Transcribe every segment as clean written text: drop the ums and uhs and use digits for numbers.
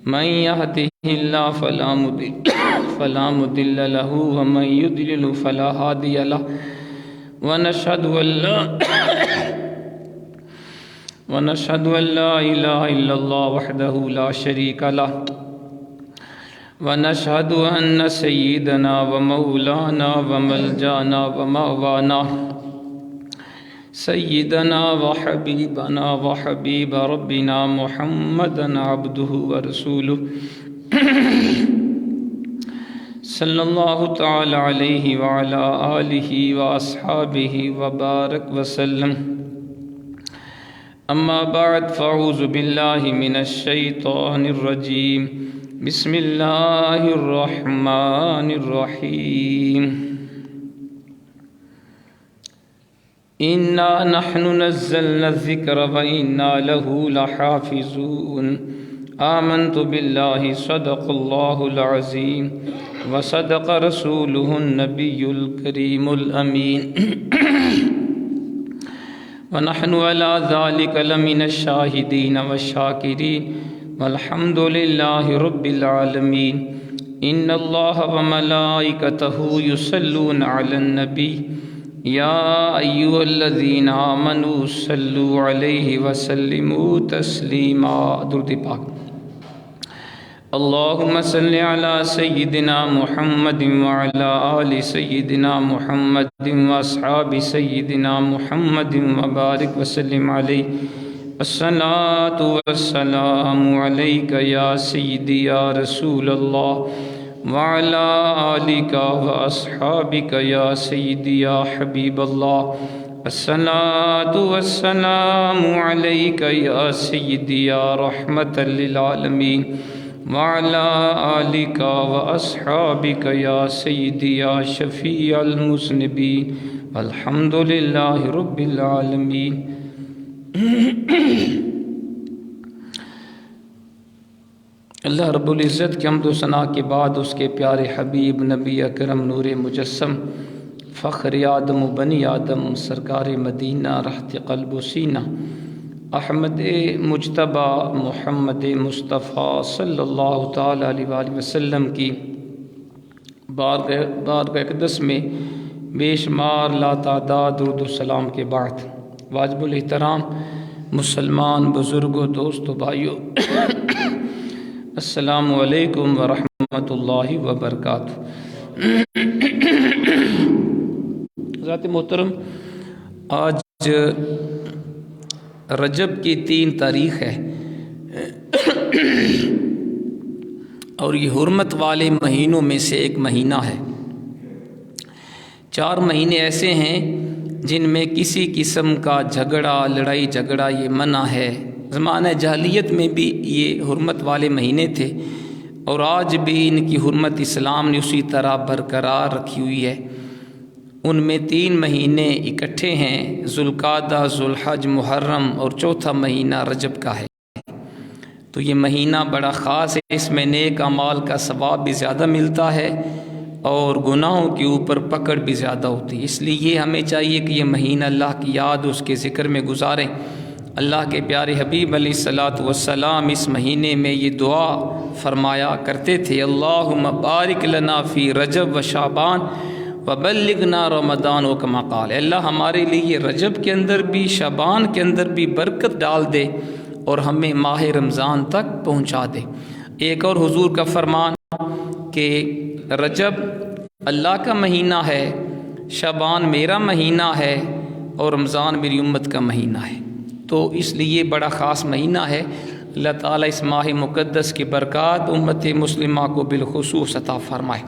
من يهده الله فلا مضل له ومن يضلل فلا هادي له ونشهد أن لا إله إلا الله وحده لا شريك له ونشهد أن سيدنا ومولانا وملجانا ومأوانا سيدنا وحبيبنا وحبيب ربنا محمدا عبده ورسوله صلى الله تعالى عليه وعلى آله وأصحابه وبارك وسلم. أما بعد فأعوذ بالله من الشيطان الرجيم. بسم الله الرحمن الرحيم. إنا نحن نزلنا الذكر وإنا له لحافظون. آمنت بالله صدق الله العظيم وصدق رسوله النبي الكريم الأمين ونحن على ذلك لمن الشاهدين والشاكرين والحمد لله رب العالمين. إن الله وملائكته يصلون على النبي يا أيها الذين آمنوا صلوا عليه وسلموا تسليما. درود پاک. اللهم صل على سيدنا محمد وعلى آل سيدنا محمد وأصحاب سيدنا محمد وبارك وسلم عليه. الصلاة والسلام عليك يا سيدي يا رسول الله وعلى آلك وأصحابك يا سيدي يا حبيب الله. الصلاة والسلام عليك يا سيدي يا رحمة للعالمين وعلى آلك وأصحابك يا سيدي يا شفيع المذنبين والحمد لله رب العالمين. اللہ رب العزت کی حمد و ثنا کے بعد اس کے پیارے حبیب نبی اکرم نور مجسم فخر آدم و بنی آدم سرکار مدینہ رحت قلب و سینہ احمد مجتبی محمد مصطفیٰ صلی اللہ تعالیٰ علیہ وآلہ وسلم کی بارگاہ اقدس میں بے شمار لاتعداد درود و سلام کے بعد واجب الاحترام مسلمان بزرگوں دوستوں بھائیوں السلام علیکم ورحمۃ اللہ وبرکاتہ. حضرات محترم، آج رجب کی 3 تاریخ ہے اور یہ حرمت والے مہینوں میں سے ایک مہینہ ہے. 4 مہینے ایسے ہیں جن میں کسی قسم کا جھگڑا لڑائی جھگڑا یہ منع ہے. زمانہ جاہلیت میں بھی یہ حرمت والے مہینے تھے اور آج بھی ان کی حرمت اسلام نے اسی طرح برقرار رکھی ہوئی ہے. ان میں 3 مہینے اکٹھے ہیں، ذوالقعدہ، ذوالحج، محرم، اور چوتھا مہینہ رجب کا ہے. تو یہ مہینہ بڑا خاص ہے، اس میں نیک اعمال کا ثواب بھی زیادہ ملتا ہے اور گناہوں کے اوپر پکڑ بھی زیادہ ہوتی ہے. اس لیے یہ ہمیں چاہیے کہ یہ مہینہ اللہ کی یاد اس کے ذکر میں گزاریں. اللہ کے پیارے حبیب علیہ الصلاۃ والسلام اس مہینے میں یہ دعا فرمایا کرتے تھے، اللہم بارک لنا فی رجب و شعبان وبلغنا رمضان و کما قال. اللہ ہمارے لیے یہ رجب کے اندر بھی شعبان کے اندر بھی برکت ڈال دے اور ہمیں ماہ رمضان تک پہنچا دے. ایک اور حضور کا فرمان کہ رجب اللہ کا مہینہ ہے، شعبان میرا مہینہ ہے اور رمضان میری امت کا مہینہ ہے. تو اس لیے بڑا خاص مہینہ ہے. اللہ تعالیٰ اس ماہ مقدس کی برکات امت مسلمہ کو بالخصوص عطا فرمائے.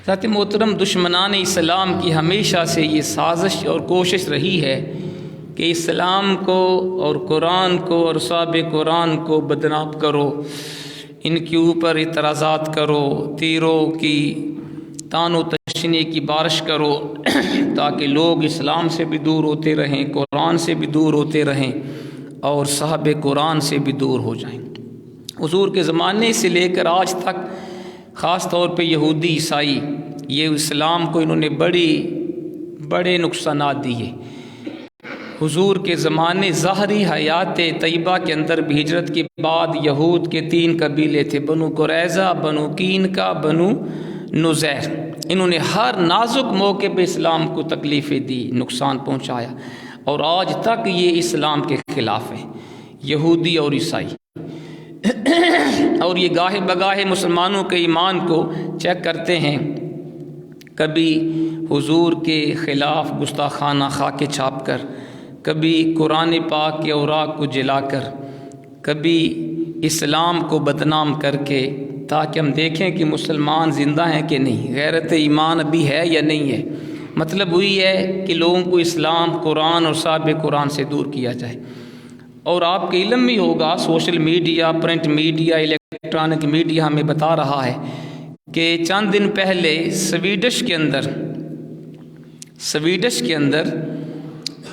ذات محترم، دشمنان اسلام کی ہمیشہ سے یہ سازش اور کوشش رہی ہے کہ اسلام کو اور قرآن کو اور صحاب قرآن کو بدنام کرو، ان کے اوپر اعتراضات کرو، تیروں کی تان و تشنی کی بارش کرو تاکہ لوگ اسلام سے بھی دور ہوتے رہیں، قرآن سے بھی دور ہوتے رہیں اور صحاب قرآن سے بھی دور ہو جائیں. حضور کے زمانے سے لے کر آج تک خاص طور پہ یہودی عیسائی یہ اسلام کو انہوں نے بڑے نقصانات دیے. حضور کے زمانے ظاہری حیات طیبہ کے اندر بھی ہجرت کے بعد یہود کے 3 قبیلے تھے، بنو قریظہ، بنو قینقاع، بنو نذیر۔ انہوں نے ہر نازک موقع پہ اسلام کو تکلیفیں دی، نقصان پہنچایا، اور آج تک یہ اسلام کے خلاف ہیں، یہودی اور عیسائی۔ اور یہ گاہے بگاہے مسلمانوں کے ایمان کو چیک کرتے ہیں، کبھی حضور کے خلاف گستاخانہ خاکے چھاپ کر، کبھی قرآن پاک کے اوراق کو جلا کر، کبھی اسلام کو بدنام کر کے، تاکہ ہم دیکھیں کہ مسلمان زندہ ہیں کہ نہیں، غیرت ایمان ابھی ہے یا نہیں ہے۔ مطلب وہی ہے کہ لوگوں کو اسلام، قرآن اور صاحب قرآن سے دور کیا جائے۔ اور آپ کے علم میں ہوگا، social media, print media, electronic media ہمیں بتا رہا ہے کہ چند دن پہلے سویڈش کے اندر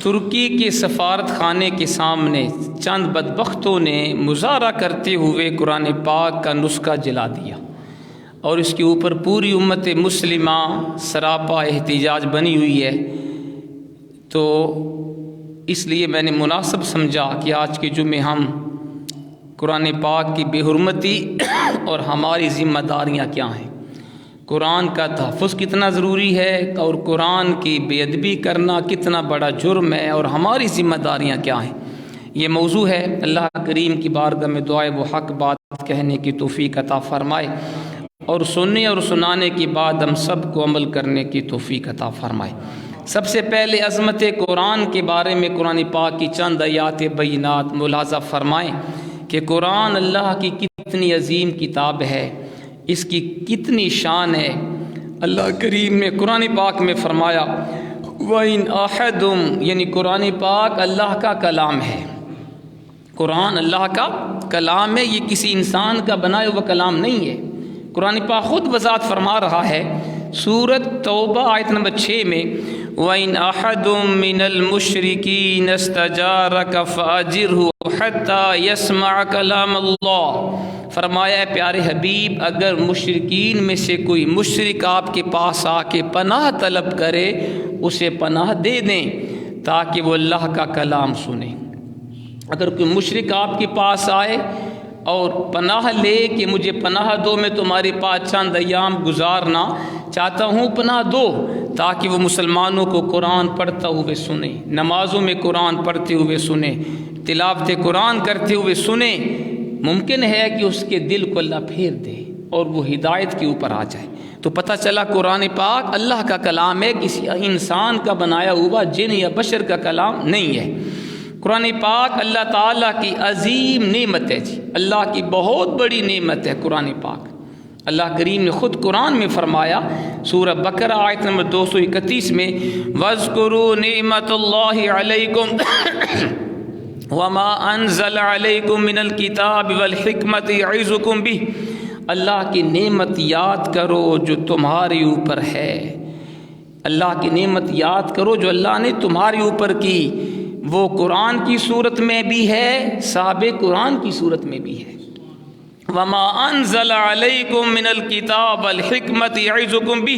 ترکی کے سفارت خانے کے سامنے چند بدبختوں نے مظاہرہ کرتے ہوئے قرآن پاک کا نسخہ جلا دیا، اور اس کے اوپر پوری امت مسلمہ سراپا احتجاج بنی ہوئی ہے۔ تو اس لیے میں نے مناسب سمجھا کہ آج کے جمعے ہم قرآن پاک کی بے حرمتی اور ہماری ذمہ داریاں کیا ہیں، قرآن کا تحفظ کتنا ضروری ہے، اور قرآن کی بے ادبی کرنا کتنا بڑا جرم ہے، اور ہماری ذمہ داریاں کیا ہیں، یہ موضوع ہے۔ اللہ کریم کی بارگاہ میں دعائے وہ حق بات کہنے کی توفیق عطا فرمائے، اور سننے اور سنانے کے بعد ہم سب کو عمل کرنے کی توفیق عطا فرمائے۔ سب سے پہلے عظمت قرآن کے بارے میں قرآن پاک کی چند آیات بینات ملاحظہ فرمائیں کہ قرآن اللہ کی کتنی عظیم کتاب ہے، اس کی کتنی شان ہے۔ اللہ کریم نے قرآن پاک میں فرمایا وَإِنْ أَحَدٌ، یعنی قرآن پاک اللہ کا کلام ہے، قرآن اللہ کا کلام ہے، یہ کسی انسان کا بنایا ہوا کلام نہیں ہے۔ قرآن پاک خود وضاحت فرما رہا ہے، سورۃ توبہ آیت نمبر 6 میں وَإِنْ أَحَدٌ مِّنَ الْمُشْرِكِينَ اسْتَجَارَكَ فَأَجِرْهُ حَتَّى يَسْمَعَ كَلَامَ اللَّهِ، فرمایا پیارے حبیب، اگر مشرکین میں سے کوئی مشرک آپ کے پاس آ کے پناہ طلب کرے، اسے پناہ دے دیں تاکہ وہ اللہ کا کلام سنے۔ اگر کوئی مشرک آپ کے پاس آئے اور پناہ لے کہ مجھے پناہ دو، میں تمہارے پاس چند ایام گزارنا چاہتا ہوں، پناہ دو، تاکہ وہ مسلمانوں کو قرآن پڑھتا ہوئے سنے، نمازوں میں قرآن پڑھتے ہوئے سنے، تلاوت قرآن کرتے ہوئے سنے۔ ممکن ہے کہ اس کے دل کو اللہ پھیر دے اور وہ ہدایت کے اوپر آ جائے۔ تو پتہ چلا قرآن پاک اللہ کا کلام ہے، کسی انسان کا بنایا ہوا جن یا بشر کا کلام نہیں ہے۔ قرآن پاک اللہ تعالیٰ کی عظیم نعمت ہے جی، اللہ کی بہت بڑی نعمت ہے قرآن پاک۔ اللہ کریم نے خود قرآن میں فرمایا، سورہ بقرہ آیت نمبر 231 میں وَاذْكُرُوا نِعْمَةَ اللَّهِ عَلَيْكُمْ وَمَا أَنزَلَ عَلَيْكُمْ مِنَ الْكِتَابِ وَالْحِكْمَةِ يَعِظُكُمْ بِهِ، اللہ کی نعمت یاد کرو جو تمہارے اوپر ہے، اللہ کی نعمت یاد کرو جو اللہ نے تمہارے اوپر کی، وہ قرآن کی صورت میں بھی ہے، صاحب قرآن کی صورت میں بھی ہے۔ وما انزل علیکم من الکتاب والحکمت یعظکم بہ،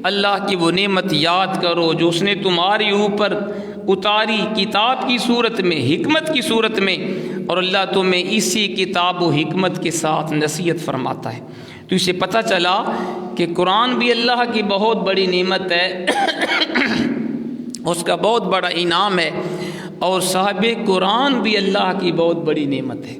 اللہ کی وہ نعمت یاد کرو جو اس نے تمہارے اوپر اتاری کتاب کی صورت میں، حکمت کی صورت میں، اور اللہ تمہیں اسی کتاب و حکمت کے ساتھ نصیحت فرماتا ہے۔ تو اسے پتہ چلا کہ قرآن بھی اللہ کی بہت بڑی نعمت ہے، اس کا بہت بڑا انعام ہے، اور صاحب قرآن بھی اللہ کی بہت بڑی نعمت ہے۔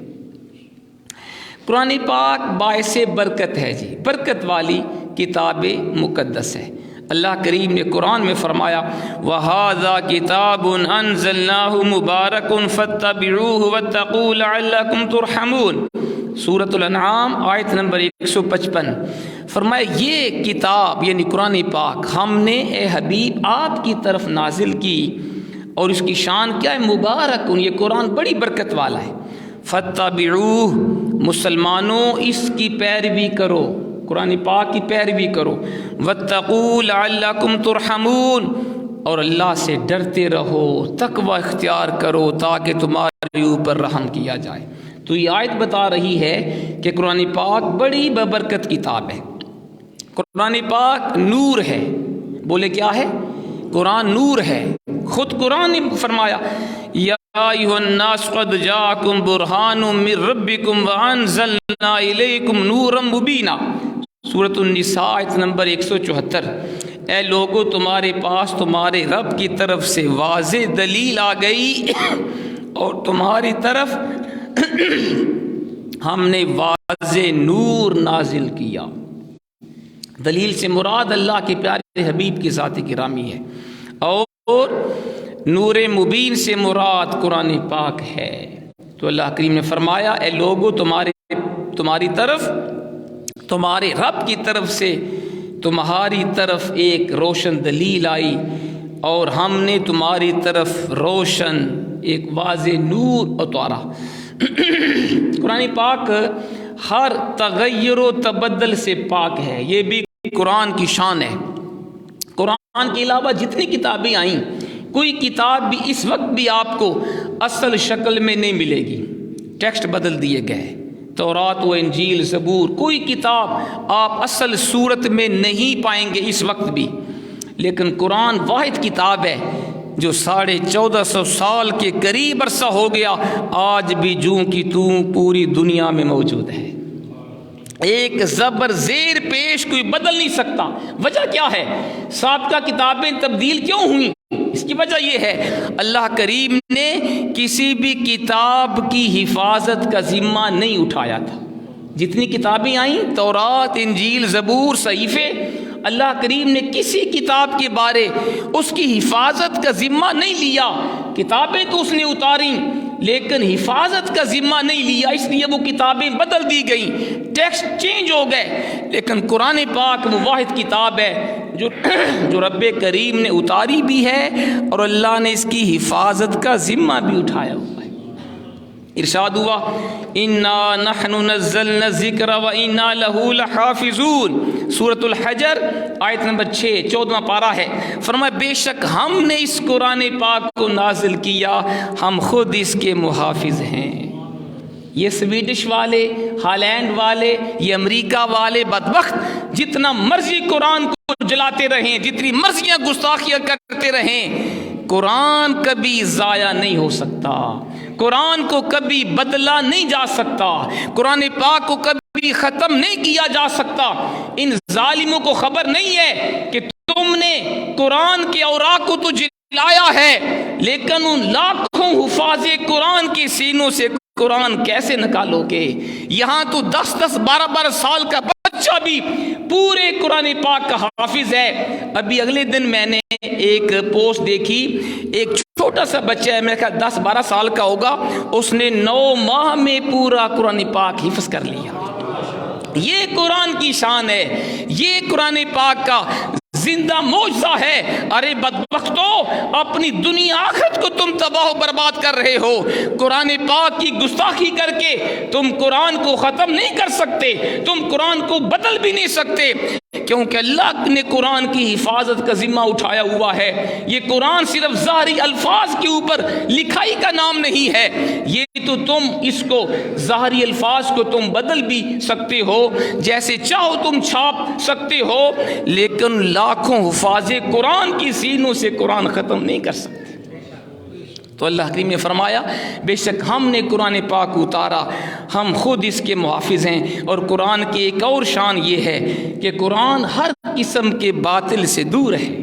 قرآن پاک باعث برکت ہے جی، برکت والی کتاب مقدس ہے۔ اللہ کریم نے قرآن میں فرمایا وَهَذَا كِتَابٌ أَنزَلْنَاهُ مُبَارَكٌ فَاتَّبِعُوهُ وَاتَّقُوا لَعَلَّكُمْ تُرْحَمُونَ، سورۃ الانعام آیت نمبر 155۔ فرمایا یہ کتاب یعنی قرآن پاک ہم نے اے حبیب آپ کی طرف نازل کی، اور اس کی شان کیا ہے؟ مبارک، یہ قرآن بڑی برکت والا ہے۔ فَاتَّبِعُوهُ، مسلمانوں اس کی پیروی کرو، قرآن پاک کی پیروی کرو۔ وَاتَّقُوا لَعَلَّكُمْ تُرْحَمُونَ، اور اللہ سے ڈرتے رہو، تقوی اختیار کرو تاکہ تمہارے اوپر رحم کیا جائے۔ تو یہ آیت بتا رہی ہے کہ قرآن پاک بڑی ببرکت کتاب ہے۔ قرآن پاک نور ہے، بولے کیا ہے؟ قرآن نور ہے، خود قرآن نے فرمایا یا ایھا الناس قد جاءکم برہان من ربکم وانزلنا الیکم نورا مبینا، سورۃ النساء آیت نمبر 174۔ اے لوگو تمہارے پاس تمہارے رب کی طرف سے واضح دلیل آ گئی اور تمہاری طرف ہم نے واضح نور نازل کیا۔ دلیل سے مراد اللہ کے پیارے حبیب کی ذات گرامی ہے، اور نور مبین سے مراد قرآن پاک ہے۔ تو اللہ کریم نے فرمایا اے لوگو تمہاری طرف تمہارے رب کی طرف سے تمہاری طرف ایک روشن دلیل آئی اور ہم نے تمہاری طرف روشن ایک واضح نور اتارا۔ قرآن پاک ہر تغیر و تبدل سے پاک ہے، یہ بھی قرآن کی شان ہے۔ قرآن کے علاوہ جتنی کتابیں آئیں، کوئی کتاب بھی اس وقت بھی آپ کو اصل شکل میں نہیں ملے گی، ٹیکسٹ بدل دیے گئے۔ تورات و انجیل زبور کوئی کتاب آپ اصل صورت میں نہیں پائیں گے اس وقت بھی، لیکن قرآن واحد کتاب ہے جو 1450 سال کے قریب عرصہ ہو گیا، آج بھی جوں کی توں پوری دنیا میں موجود ہے۔ ایک زبر زیر پیش کوئی بدل نہیں سکتا۔ وجہ کیا ہے؟ سابقہ کتابیں تبدیل کیوں ہوئیں؟ اس کی وجہ یہ ہے اللہ کریم نے کسی بھی کتاب کی حفاظت کا ذمہ نہیں اٹھایا تھا۔ جتنی کتابیں آئیں، تورات، انجیل، زبور، صحیفے، اللہ کریم نے کسی کتاب کے بارے اس کی حفاظت کا ذمہ نہیں لیا۔ کتابیں تو اس نے اتاریں لیکن حفاظت کا ذمہ نہیں لیا، اس لیے وہ کتابیں بدل دی گئیں، ٹیکسٹ چینج ہو گئے۔ لیکن قرآن پاک وہ واحد کتاب ہے جو رب کریم نے اتاری بھی ہے اور اللہ نے اس کی حفاظت کا ذمہ بھی اٹھایا ہوا ہے۔ ارشاد ہوا انا نحن نزلنا الذکر وانا له لحافظون، سورۃ الحجر آیت نمبر 6 14واں پارہ ہے۔ فرمایا بے شک ہم نے اس قرآن پاک کو نازل کیا، ہم خود اس کے محافظ ہیں۔ یہ سویڈش والے، ہالینڈ والے، یہ امریکہ والے بدبخت جتنا مرضی قرآن کو جلاتے رہیں، جتنی مرضیاں گستاخیاں کرتے رہیں، قرآن کبھی ضائع نہیں ہو سکتا، قرآن کو کبھی بدلا نہیں جا سکتا، قرآن پاک کو کبھی ختم نہیں کیا جا سکتا۔ ان ظالموں کو خبر نہیں ہے کہ تم نے قرآن کے اوراق کو تو جلایا ہے، لیکن ان لاکھوں حفاظ قرآن کے سینوں سے قرآن کیسے نکالو گے؟ یہاں تو 10 12 سال کا بچہ بھی پورے قرآن پاک کا حافظ ہے۔ ابھی اگلے دن میں نے ایک پوسٹ دیکھی، ایک چھوٹا سا بچہ ہے، میں کہا 10 12 سال کا ہوگا، اس نے 9 ماہ میں پورا قرآن پاک حفظ کر لیا۔ یہ قرآن کی شان ہے، یہ قرآن پاک کا زندہ معجزہ ہے۔ ارے بدبختو، اپنی دنیا آخرت کو تم تباہ و برباد کر رہے ہو، قرآن پاک کی گستاخی کر کے تم قرآن کو ختم نہیں کر سکتے، تم قرآن کو بدل بھی نہیں سکتے، کیونکہ اللہ نے قرآن کی حفاظت کا ذمہ اٹھایا ہوا ہے۔ یہ قرآن صرف ظاہری الفاظ کے اوپر لکھائی کا نام نہیں ہے، یہ تو تم اس کو ظاہری الفاظ کو تم بدل بھی سکتے ہو، جیسے چاہو تم چھاپ سکتے ہو، لیکن لاکھوں حفاظ قرآن کی سینوں سے قرآن ختم نہیں کر سکتے۔ تو اللہ کریم نے فرمایا بے شک ہم نے قرآن پاک اتارا، ہم خود اس کے محافظ ہیں۔ اور قرآن کی ایک اور شان یہ ہے کہ قرآن ہر قسم کے باطل سے دور ہے،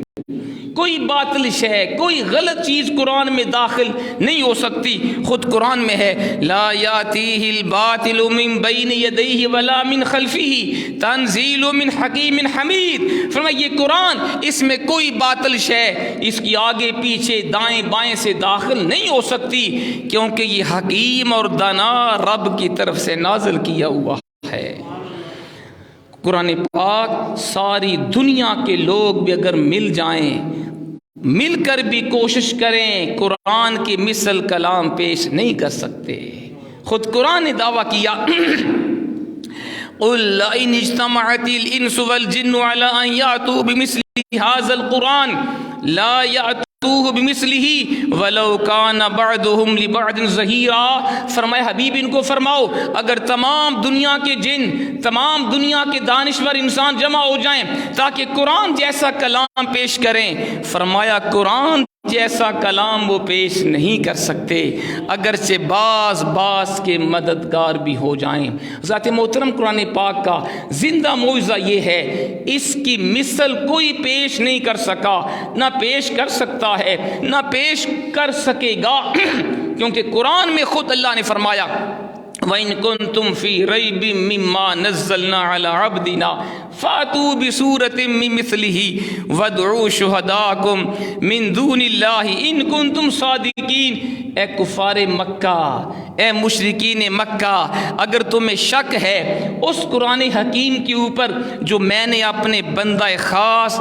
کوئی باطل شے، کوئی غلط چیز قرآن میں داخل نہیں ہو سکتی۔ خود قرآن میں ہے لا یاتیہ الباطل من بین یدیہ ولا من خلفہ تنزیل من حکیم حمید۔ فرمایا یہ قرآن، اس میں کوئی باطل شے اس کی آگے پیچھے دائیں بائیں سے داخل نہیں ہو سکتی، کیونکہ یہ حکیم اور دانا رب کی طرف سے نازل کیا ہوا ہے۔ قرآن پاک ساری دنیا کے لوگ بھی اگر مل جائیں، مل کر بھی کوشش کریں، قرآن کی مثل کلام پیش نہیں کر سکتے۔ خود قرآن نے دعویٰ کیا قُلْ لَئِنِ اجْتَمَعَتِ الْإِنسُ وَالْجِنُّ عَلَىٰ أَن يَأْتُوا بِمِثْلِ هَٰذَا الْقُرْآنِ لَا يَأْتُوهُ بِمِثْلِهِ وَلَوْ كَانَ بَعْضُهُمْ لِبَعْضٍ ظَهِيرًا۔ فرمایا حبیب ان کو فرماؤ اگر تمام دنیا کے جن، تمام دنیا کے دانشور انسان جمع ہو جائیں تاکہ قرآن جیسا کلام پیش کریں، فرمایا قرآن جیسا کلام وہ پیش نہیں کر سکتے اگرچہ بعض کے مددگار بھی ہو جائیں۔ ذات محترم قرآن پاک کا زندہ معجزہ یہ ہے، اس کی مثل کوئی پیش نہیں کر سکا، نہ پیش کر سکتا ہے، نہ پیش کر سکے گا، کیونکہ قرآن میں خود اللہ نے فرمایا وَإِن كُنتُمْ فِي رَيْبٍ مِّمَّا نَزَّلْنَا عَلَىٰ عَبْدِنَا فَأْتُوا بِسُورَةٍ مِّن مِّثْلِهِ وَادْعُوا شُهَدَاءَكُم مِّن دُونِ اللَّهِ إِن كُنتُمْ صَادِقِينَ۔ اے کفار مکہ، اے مشرکین مکہ، اگر تمہیں شک ہے اس قرآن حکیم کے اوپر جو میں نے اپنے بندہ خاص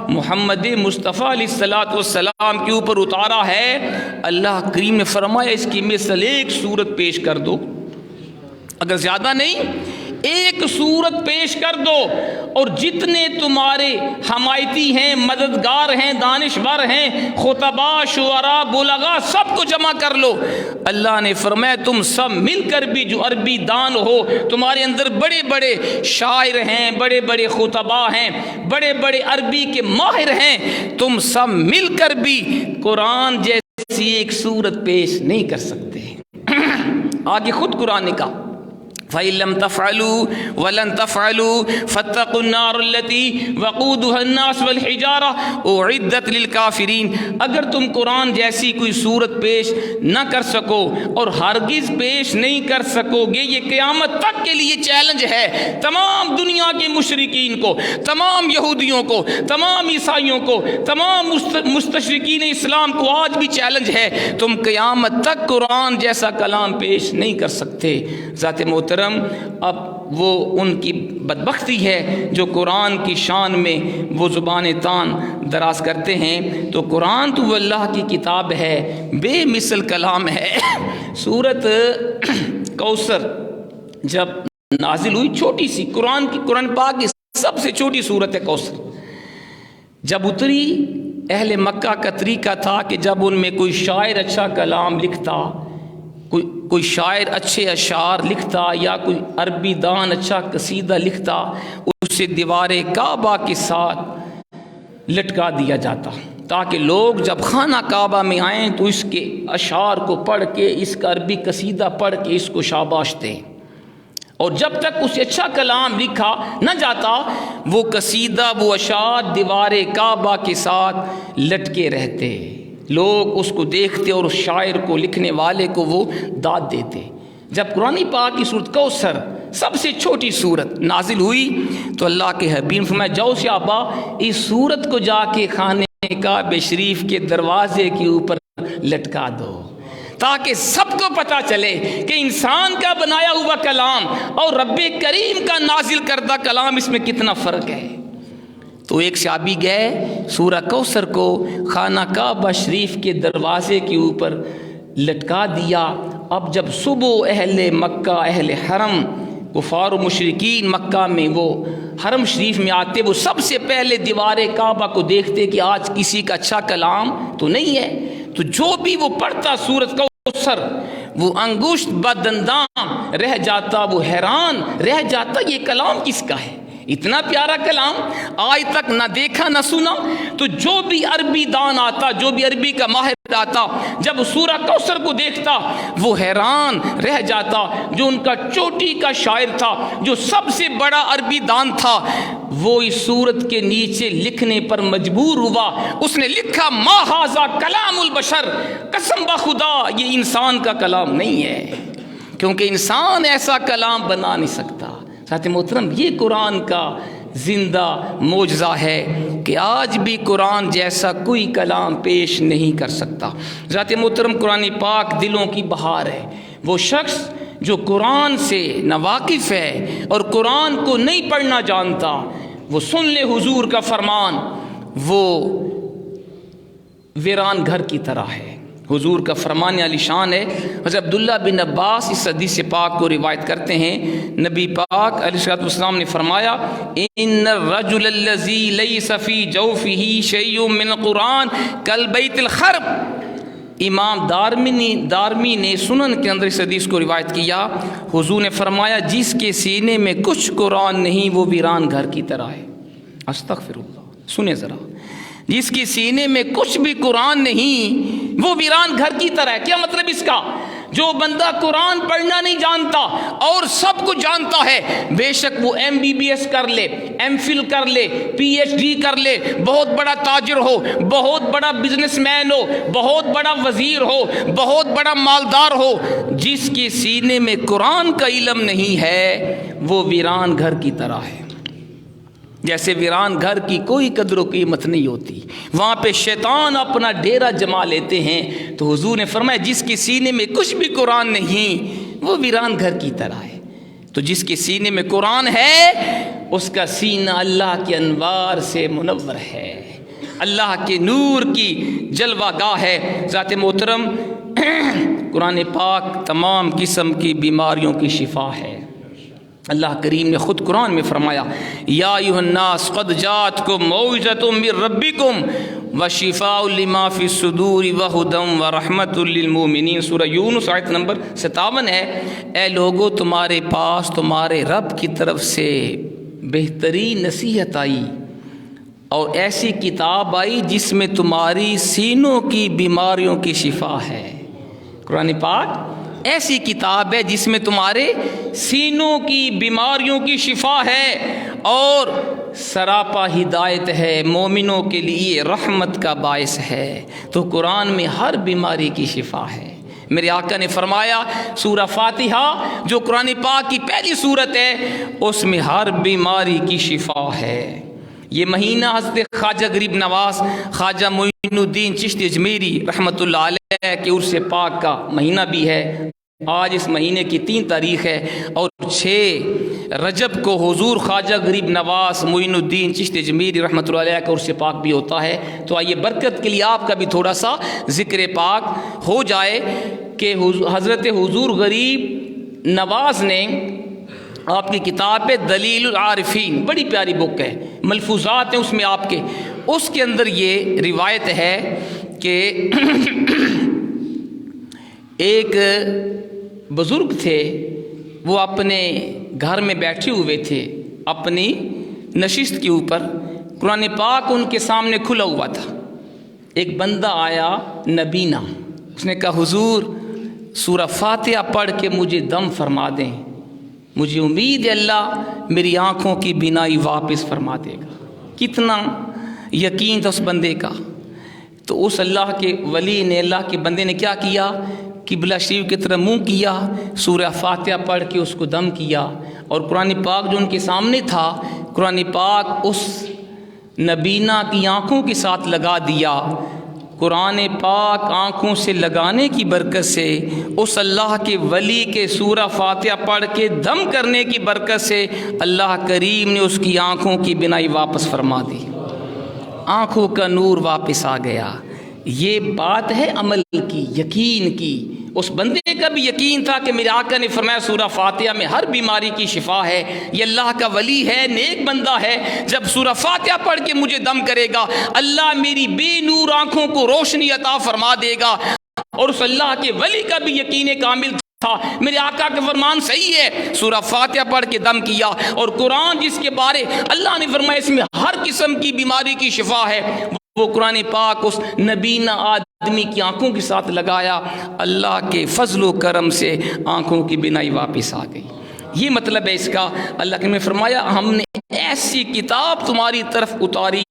محمد مصطفیٰ علیہ السلام کے اوپر اتارا ہے، اللہ کریم نے فرمایا اس کی مثل ایک سورت پیش کر دو، اگر زیادہ نہیں ایک سورت پیش کر دو، اور جتنے تمہارے حمایتی ہیں، مددگار ہیں، دانشور ہیں، خطباء، شعراء، بلغاء، سب کو جمع کر لو۔ اللہ نے فرمایا تم سب مل کر بھی جو عربی دان ہو، تمہارے اندر بڑے بڑے شاعر ہیں، بڑے بڑے خطباء ہیں، بڑے بڑے عربی کے ماہر ہیں، تم سب مل کر بھی قرآن جیسی ایک سورت پیش نہیں کر سکتے۔ آگے خود قرآن کا فَإِن لَّمْ تَفْعَلُوا وَلَن تَفْعَلُوا فَاتَّقُوا النَّارَ الَّتِي وَقُودُهَا النَّاسُ وَالْحِجَارَةُ أُعِدَّتْ لِلْكَافِرِينَ۔ اگر تم قرآن جیسی کوئی صورت پیش نہ کر سکو اور ہرگز پیش نہیں کر سکو گے، یہ قیامت تک کے لیے چیلنج ہے تمام دنیا کے مشرکین کو، تمام یہودیوں کو، تمام عیسائیوں کو، تمام مستشرقین اسلام کو آج بھی چیلنج ہے، تم قیامت تک قرآن جیسا کلام پیش نہیں کر سکتے۔ ذات محترم، اب وہ ان کی بدبختی ہے جو قرآن کی شان میں وہ زبان تان دراز کرتے ہیں، تو قرآن تو وہ اللہ کی کتاب ہے، بے مثل کلام ہے۔ سورت کوثر جب نازل ہوئی، چھوٹی سی قرآن پاک کی سب سے چھوٹی سورت ہے کوثر، جب اتری اہل مکہ کا طریقہ تھا کہ جب ان میں کوئی شاعر اچھا کلام لکھتا، کوئی شاعر اچھے اشعار لکھتا، یا کوئی عربی دان اچھا قصیدہ لکھتا، اسے دیوار کعبہ کے ساتھ لٹکا دیا جاتا، تاکہ لوگ جب خانہ کعبہ میں آئیں تو اس کے اشعار کو پڑھ کے، اس کا عربی قصیدہ پڑھ کے اس کو شاباش دیں، اور جب تک اسے اچھا کلام لکھا نہ جاتا وہ قصیدہ، وہ اشعار دیوار کعبہ کے ساتھ لٹکے رہتے، لوگ اس کو دیکھتے اور اس شاعر کو، لکھنے والے کو وہ داد دیتے۔ جب قرآن پاک کی سورت کوثر سب سے چھوٹی سورت نازل ہوئی تو اللہ کے حبیب نے فرمایا جاؤ صحابہ اس سورت کو جا کے خانے کعبہ شریف کے دروازے کے اوپر لٹکا دو، تاکہ سب کو پتہ چلے کہ انسان کا بنایا ہوا کلام اور رب کریم کا نازل کردہ کلام، اس میں کتنا فرق ہے۔ تو ایک صحابی گئے، سورہ کوثر کو خانہ کعبہ شریف کے دروازے کے اوپر لٹکا دیا۔ اب جب صبح اہل مکہ، اہل حرم، کفار و مشرکین مکہ میں وہ حرم شریف میں آتے، وہ سب سے پہلے دیوار کعبہ کو دیکھتے کہ آج کسی کا اچھا کلام تو نہیں ہے، تو جو بھی وہ پڑھتا سورت کوثر وہ انگشت بدنداں رہ جاتا، وہ حیران رہ جاتا یہ کلام کس کا ہے، اتنا پیارا کلام آج تک نہ دیکھا نہ سنا۔ تو جو بھی عربی دان آتا، جو بھی عربی کا ماہر آتا، جب سورہ کوثر کو دیکھتا وہ حیران رہ جاتا۔ جو ان کا چوٹی کا شاعر تھا، جو سب سے بڑا عربی دان تھا، وہ اس سورت کے نیچے لکھنے پر مجبور ہوا، اس نے لکھا ما ھذا کلام البشر، قسم بخدا یہ انسان کا کلام نہیں ہے، کیونکہ انسان ایسا کلام بنا نہیں سکتا۔ ساتھ محترم، یہ قرآن کا زندہ معجزہ ہے کہ آج بھی قرآن جیسا کوئی کلام پیش نہیں کر سکتا۔ ذات محترم، قرآن پاک دلوں کی بہار ہے۔ وہ شخص جو قرآن سے ناواقف ہے اور قرآن کو نہیں پڑھنا جانتا، وہ سن لے حضور کا فرمان، وہ ویران گھر کی طرح ہے۔ حضور کا فرمان علی شان ہے۔ حضرت عبداللہ بن عباس اس حدیث پاک کو روایت کرتے ہیں، نبی پاک علیہ السلام نے فرمایا ان الرجل الذی لیس فی جوفہ شیء من القرآن کالبیت الخرب۔ امام دارمی نے سنن کے اندر اس حدیث کو روایت کیا، حضور نے فرمایا جس کے سینے میں کچھ قرآن نہیں وہ ویران گھر کی طرح ہے۔ استغفر اللہ۔ سنیں ذرا، جس کے سینے میں کچھ بھی قرآن نہیں وہ ویران گھر کی طرح ہے۔ کیا مطلب اس کا؟ جو بندہ قرآن پڑھنا نہیں جانتا اور سب کچھ جانتا ہے، بے شک وہ MBBS کر لے، MPhil کر لے، PhD کر لے، بہت بڑا تاجر ہو، بہت بڑا بزنس مین ہو، بہت بڑا وزیر ہو، بہت بڑا مالدار ہو، جس کے سینے میں قرآن کا علم نہیں ہے وہ ویران گھر کی طرح ہے۔ جیسے ویران گھر کی کوئی قدر و قیمت نہیں ہوتی، وہاں پہ شیطان اپنا ڈیرا جما لیتے ہیں۔ تو حضور نے فرمایا جس کے سینے میں کچھ بھی قرآن نہیں وہ ویران گھر کی طرح ہے۔ تو جس کے سینے میں قرآن ہے اس کا سینہ اللہ کے انوار سے منور ہے، اللہ کے نور کی جلوہ گاہ ہے۔ ذات محترم، قرآن پاک تمام قسم کی بیماریوں کی شفا ہے۔ اللہ کریم نے خود قرآن میں فرمایا یا ایھا الناس قد جاءتکم موعظۃ من ربکم وشفاء لما فی الصدور وہدی ورحمۃ للمؤمنین۔ سورہ یونس آیت نمبر 57 ہے۔ اے لوگو، تمہارے پاس تمہارے رب کی طرف سے بہترین نصیحت آئی اور ایسی کتاب آئی جس میں تمہاری سینوں کی بیماریوں کی شفا ہے۔ قرآن پاک ایسی کتاب ہے جس میں تمہارے سینوں کی بیماریوں کی شفا ہے اور سراپا ہدایت ہے، مومنوں کے لیے رحمت کا باعث ہے۔ تو قرآن میں ہر بیماری کی شفا ہے۔ میرے آقا نے فرمایا سورہ فاتحہ جو قرآن پاک کی پہلی سورت ہے اس میں ہر بیماری کی شفا ہے۔ یہ مہینہ حضرت خواجہ غریب نواز خواجہ معین الدین چشتی اجمیری رحمۃ اللہ علیہ کے عرس پاک کا مہینہ بھی ہے۔ آج اس مہینے کی 3 تاریخ ہے اور 6 رجب کو حضور خواجہ غریب نواز معین الدین چشتی اجمیری رحمۃ اللہ علیہ کا عرس پاک بھی ہوتا ہے۔ تو آئیے برکت کے لیے آپ کا بھی تھوڑا سا ذکر پاک ہو جائے کہ حضرت حضور غریب نواز نے آپ کی کتاب ہے دلیل العارفین، بڑی پیاری بک ہے، ملفوظات ہیں اس میں آپ کے، اس کے اندر یہ روایت ہے کہ ایک بزرگ تھے، وہ اپنے گھر میں بیٹھے ہوئے تھے اپنی نشست کے اوپر، قرآن پاک ان کے سامنے کھلا ہوا تھا۔ ایک بندہ آیا نبینا، اس نے کہا حضور سورہ فاتحہ پڑھ کے مجھے دم فرما دیں، مجھے امید ہے اللہ میری آنکھوں کی بینائی واپس فرما دے گا۔ کتنا یقین تھا اس بندے کا۔ تو اس اللہ کے ولی نے، اللہ کے بندے نے کیا کیا، قبلہ شریف کی طرف منہ کیا، سورہ فاتحہ پڑھ کے اس کو دم کیا، اور قرآن پاک جو ان کے سامنے تھا قرآن پاک اس نبینا کی آنکھوں کے ساتھ لگا دیا۔ قرآن پاک آنکھوں سے لگانے کی برکت سے، اس اللہ کے ولی کے سورہ فاتحہ پڑھ کے دم کرنے کی برکت سے اللہ کریم نے اس کی آنکھوں کی بینائی واپس فرما دی، آنکھوں کا نور واپس آ گیا۔ یہ بات ہے عمل کی، یقین کی۔ اس بندے کا بھی یقین تھا کہ میرے آقا نے فرمایا سورہ فاتحہ میں ہر بیماری کی شفا ہے، یہ اللہ کا ولی ہے، نیک بندہ ہے، جب سورہ فاتحہ پڑھ کے مجھے دم کرے گا اللہ میری بے نور آنکھوں کو روشنی عطا فرما دے گا۔ اور اس اللہ کے ولی کا بھی یقین کامل تھا، میرے آقا کا فرمان صحیح ہے، سورہ فاتحہ پڑھ کے دم کیا، اور قرآن جس کے بارے اللہ نے فرمایا اس میں ہر قسم کی بیماری کی شفا ہے، وہ قرآن پاک اس نبینا آدمی کی آنکھوں کے ساتھ لگایا، اللہ کے فضل و کرم سے آنکھوں کی بینائی واپس آ گئی۔ یہ مطلب ہے اس کا۔ اللہ نے فرمایا ہم نے ایسی کتاب تمہاری طرف اتاری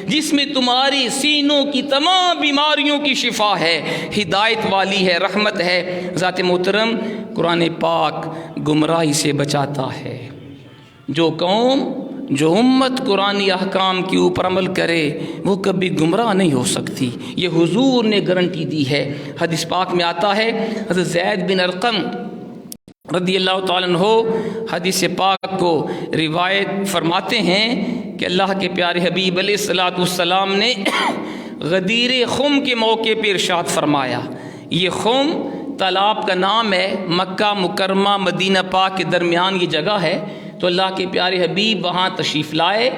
جس میں تمہاری سینوں کی تمام بیماریوں کی شفا ہے، ہدایت والی ہے، رحمت ہے۔ ذات محترم، قرآن پاک گمراہی سے بچاتا ہے۔ جو قوم، جو امت قرآنی احکام کے اوپر عمل کرے وہ کبھی گمراہ نہیں ہو سکتی، یہ حضور نے گارنٹی دی ہے۔ حدیث پاک میں آتا ہے حضرت زید بن ارقم رضی اللہ تعالیٰ عنہ حدیث پاک کو روایت فرماتے ہیں کہ اللہ کے پیارے حبیب علیہ الصلوۃ والسلام نے غدیر خم کے موقع پہ ارشاد فرمایا، یہ خم تالاب کا نام ہے، مکہ مکرمہ مدینہ پاک کے درمیان یہ جگہ ہے۔ تو اللہ کے پیارے حبیب وہاں تشریف لائے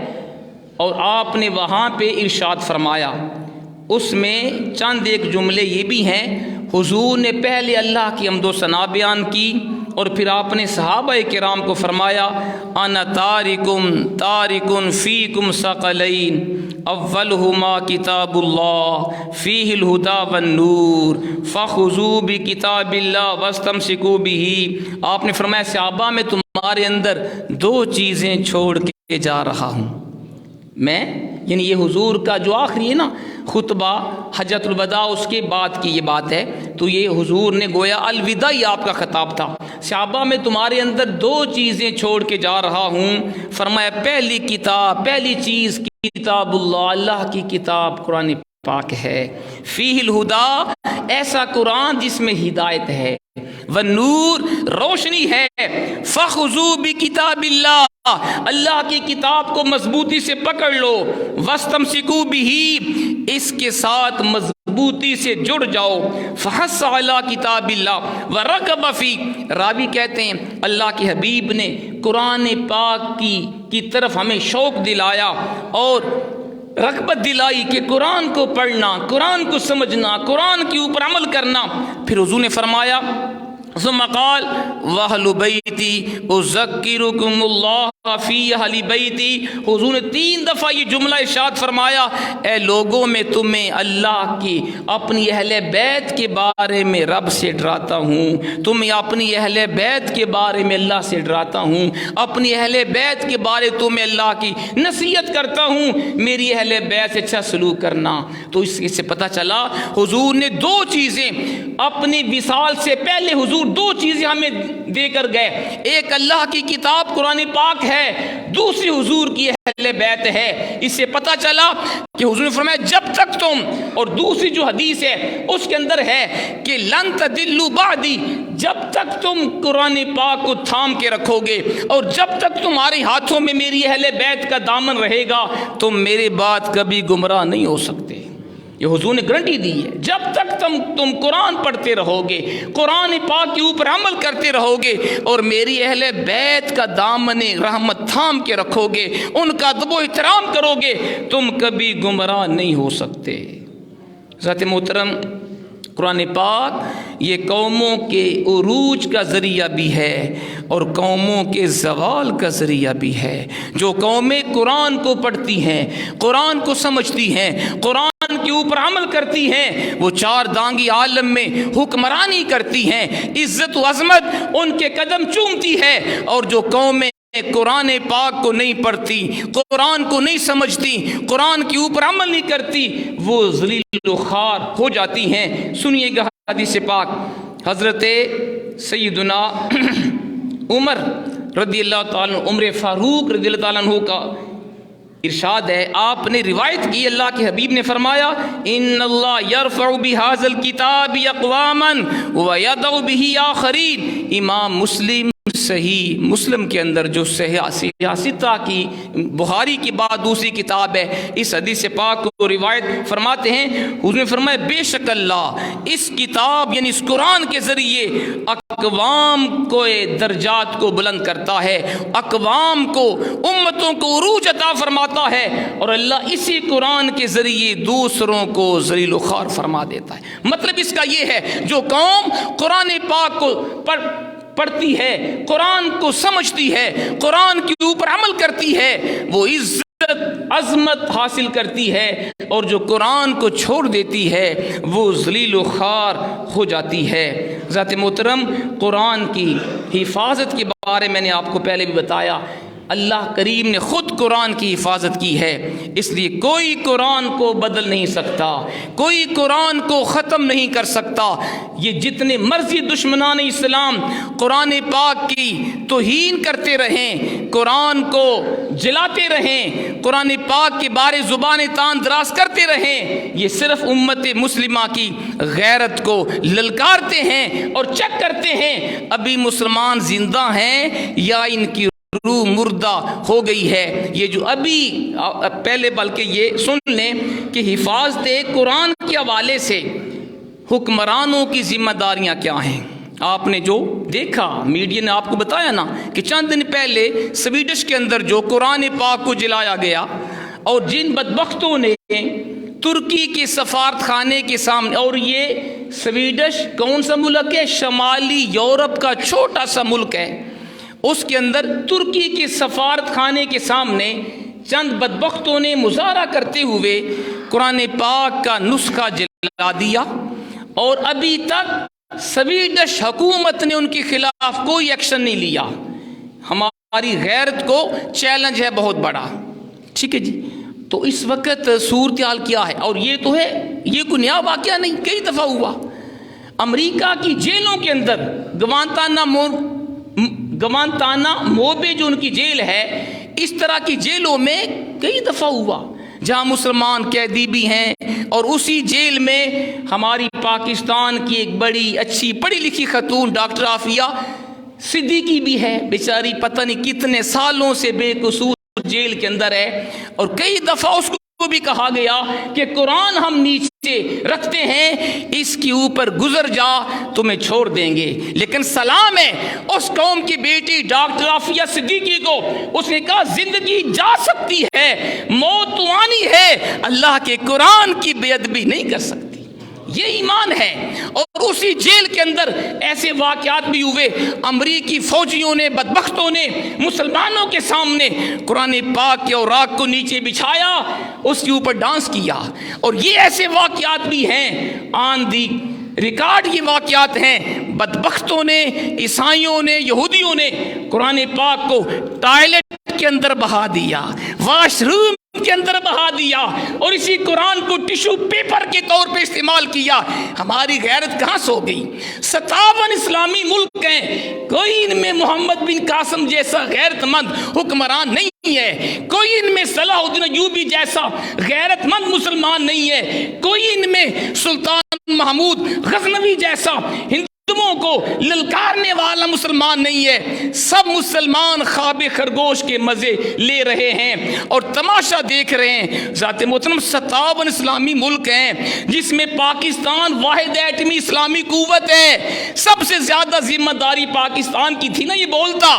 اور آپ نے وہاں پہ ارشاد فرمایا، اس میں چند ایک جملے یہ بھی ہیں، حضور نے پہلے اللہ کی حمد و ثنا بیان کی اور پھر آپ نے صحابہ کرام کو فرمایا انا تارکم فیکم ثقلین، اولہما کتاب اللہ فیہ الہدی والنور فخذوا بکتاب اللہ واستمسکوا بہ۔ آپ نے فرمایا صحابہ میں تمہارے اندر دو چیزیں چھوڑ کے جا رہا ہوں میں، یعنی یہ حضور کا جو آخری ہے نا خطبہ حجۃ الوداع، اس کے بعد کی یہ بات ہے، تو یہ حضور نے گویا الوداع ہی آپ کا خطاب تھا۔ صحابہ میں تمہارے اندر دو چیزیں چھوڑ کے جا رہا ہوں، فرمایا پہلی چیز کتاب اللہ، اللہ کی کتاب قرآن پاک ہے، فیہ الہدی، ایسا قرآن جس میں ہدایت ہے، والنور، روشنی ہے، فخذوا بکتاب اللہ، اللہ کی کتاب کو مضبوطی سے پکڑ لو، واستمسکوا بہ، اس کے ساتھ مضبوطی سے جڑ جاؤ، فحث علی کتاب اللہ ورغب فی، راوی کہتے ہیں اللہ کے حبیب نے قرآن پاک کی طرف ہمیں شوق دلایا اور رغبت دلائی کہ قرآن کو پڑھنا، قرآن کو سمجھنا، قرآن کے اوپر عمل کرنا۔ پھر حضور نے فرمایا ثم قال واہل بیتی اذکرکم اللہ فی اہل بیتی، حضور نے 3 دفعہ یہ جملہ ارشاد فرمایا، اے لوگوں میں تمہیں اللہ کی اپنی اہل بیت کے بارے میں رب سے ڈراتا ہوں، تمہیں اپنی اہل بیت کے بارے میں اللہ سے ڈراتا ہوں، اپنی اہل بیت کے بارے تمہیں اللہ کی نصیحت کرتا ہوں، میری اہل بیت سے اچھا سلوک کرنا۔ تو اس سے پتہ چلا حضور نے 2 چیزیں اپنی وصال سے پہلے، حضور 2 چیزیں ہمیں دے کر گئے، ایک اللہ کی کتاب قرآن پاک ہے، دوسری حضور کی اہل بیت ہے۔ اس سے پتہ چلا کہ حضور نے فرمایا جب تک تم، اور دوسری جو حدیث ہے اس کے اندر ہے کہ لن تضلوا بعدی، جب تک تم قرآن پاک کو تھام کے رکھو گے اور جب تک تمہارے ہاتھوں میں میری اہل بیت کا دامن رہے گا تم میرے بعد کبھی گمراہ نہیں ہو سکتے۔ یہ حضور نے گارنٹی دی ہے، جب تک تم قرآن پڑھتے رہو گے، قرآن پاک کے اوپر عمل کرتے رہو گے اور میری اہل بیت کا دامن رحمت تھام کے رکھو گے، ان کا ادب و احترام کرو گے، تم کبھی گمراہ نہیں ہو سکتے۔ ذات محترم، قرآن پاک یہ قوموں کے عروج کا ذریعہ بھی ہے اور قوموں کے زوال کا ذریعہ بھی ہے۔ جو قومیں قرآن کو پڑھتی ہیں، قرآن کو سمجھتی ہیں، قرآن کے اوپر عمل کرتی ہیں، وہ 4 دانگی عالم میں حکمرانی کرتی ہیں، عزت و عظمت ان کے قدم چومتی ہے، اور جو قومیں قرآن پاک کو نہیں پڑھتی، قرآن کو نہیں سمجھتی، قرآن کے اوپر عمل نہیں کرتی، وہ ذلیل و خوار ہو جاتی ہیں۔ سنیے گا حدیث پاک، حضرت سیدنا عمر رضی اللہ تعالیٰ عنہ، عمر فاروق رضی اللہ تعالیٰ عنہ کا ارشاد ہے، آپ نے روایت کی، اللہ کے حبیب نے فرمایا ان اللہ یرفع بہذا الکتاب اقواما ویضع بہ آخرین۔ امام مسلم صحیح مسلم کے اندر جو سیاستہ کی بخاری کی بعد دوسری کتاب ہے، اس حدیث پاک کو روایت فرماتے ہیں، حضور نے فرمایا بے شک اللہ اس کتاب یعنی اس قرآن کے ذریعے اقوام کو درجات کو بلند کرتا ہے، اقوام کو، امتوں کو عروج عطا فرماتا ہے، اور اللہ اسی قرآن کے ذریعے دوسروں کو ذلیل و خوار فرما دیتا ہے۔ مطلب اس کا یہ ہے جو قوم قرآن پاک کو پڑھتی ہے، قرآن کو سمجھتی ہے، قرآن کے اوپر عمل کرتی ہے، وہ عزت عظمت حاصل کرتی ہے، اور جو قرآن کو چھوڑ دیتی ہے وہ ذلیل و خوار ہو جاتی ہے۔ ذات محترم، قرآن کی حفاظت کے بارے میں نے آپ کو پہلے بھی بتایا، اللہ کریم نے خود قرآن کی حفاظت کی ہے، اس لیے کوئی قرآن کو بدل نہیں سکتا، کوئی قرآن کو ختم نہیں کر سکتا۔ یہ جتنے مرضی دشمنان اسلام قرآن پاک کی توہین کرتے رہیں، قرآن کو جلاتے رہیں، قرآن پاک کے بارے زبان تان دراز کرتے رہیں، یہ صرف امت مسلمہ کی غیرت کو للکارتے ہیں اور چیک کرتے ہیں ابھی مسلمان زندہ ہیں یا ان کی روح مردہ ہو گئی ہے۔ یہ جو ابھی پہلے بلکہ یہ سن لیں کہ حفاظت قرآن کے حوالے سے حکمرانوں کی ذمہ داریاں کیا ہیں۔ آپ نے جو دیکھا، میڈیا نے آپ کو بتایا نا کہ چند دن پہلے سویڈش کے اندر جو قرآن پاک کو جلایا گیا، اور جن بدبختوں نے ترکی کے سفارت خانے کے سامنے، اور یہ سویڈش کون سا ملک ہے؟ شمالی یورپ کا چھوٹا سا ملک ہے، اس کے اندر ترکی کے سفارت خانے کے سامنے چند بدبختوں نے مظاہرہ کرتے ہوئے قرآن پاک کا نسخہ جلا دیا، اور ابھی تک سویڈش حکومت نے ان کے خلاف کوئی ایکشن نہیں لیا۔ ہماری غیرت کو چیلنج ہے بہت بڑا، ٹھیک ہے جی۔ تو اس وقت صورتحال کیا ہے؟ اور یہ تو ہے، یہ کوئی نیا واقعہ نہیں، کئی دفعہ ہوا۔ امریکہ کی جیلوں کے اندر گوانتانامو بے جو ان کی جیل ہے، اس طرح کی جیلوں میں کئی دفعہ ہوا جہاں مسلمان قیدی بھی ہیں، اور اسی جیل میں ہماری پاکستان کی ایک بڑی اچھی پڑھی لکھی خاتون ڈاکٹر عافیہ صدیقی بھی ہے، بیچاری پتہ نہیں کتنے سالوں سے بے قصور جیل کے اندر ہے، اور کئی دفعہ اس کو بھی کہا گیا کہ قرآن ہم نیچے رکھتے ہیں، اس کے اوپر گزر جا تمہیں چھوڑ دیں گے۔ لیکن سلام ہے اس قوم کی بیٹی ڈاکٹر عافیہ صدیقی کو، اس نے کہا زندگی جا سکتی ہے، موت تو آنی ہے، اللہ کے قرآن کی بے ادبی نہیں کر سکتی۔ یہ ایمان ہے۔ اور اسی جیل کے اندر ایسے واقعات بھی ہوئے، امریکی فوجیوں نے، بدبختوں نے مسلمانوں کے سامنے قرآن پاک کے اوراق کو نیچے بچھایا، اس کے اوپر ڈانس کیا۔ اور یہ ایسے واقعات بھی ہیں، آن دی ریکارڈ یہ واقعات ہیں، بدبختوں نے، عیسائیوں نے، یہودیوں نے قرآن پاک کو ٹوائلٹ کے اندر بہا دیا، واش روم کے اندر بہا دیا، اور اسی قرآن کو ٹشو پیپر کے طور پہ استعمال کیا۔ ہماری غیرت کہاں سو گئی؟ 57 اسلامی ملک ہیں، کوئی ان میں محمد بن قاسم جیسا غیرت مند حکمران نہیں ہے، کوئی ان میں صلاح الدین ایوبی جیسا غیرت مند مسلمان نہیں ہے، کوئی ان میں سلطان محمود غزنوی جیسا ہندوؤں کو للکارنے والا مسلمان نہیں ہے۔ سب مسلمان خواب خرگوش کے مزے لے رہے ہیں اور تماشا دیکھ رہے ہیں۔ ذات محترم 57 اسلامی ملک ہیں، جس میں پاکستان واحد ایٹمی اسلامی قوت ہے۔ سب سے زیادہ ذمہ داری پاکستان کی تھی نا، یہ بولتا،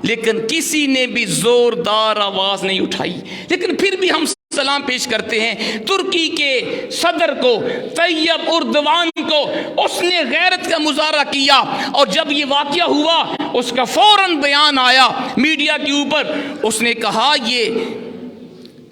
لیکن کسی نے بھی زوردار آواز نہیں اٹھائی۔ لیکن پھر بھی ہم سلام پیش کرتے ہیں ترکی کے صدر کو، طیب اردوان کو۔ اس نے غیرت کا مظاہرہ کیا، اور جب یہ واقعہ ہوا اس کا فوراً بیان آیا میڈیا کے اوپر۔ اس نے کہا یہ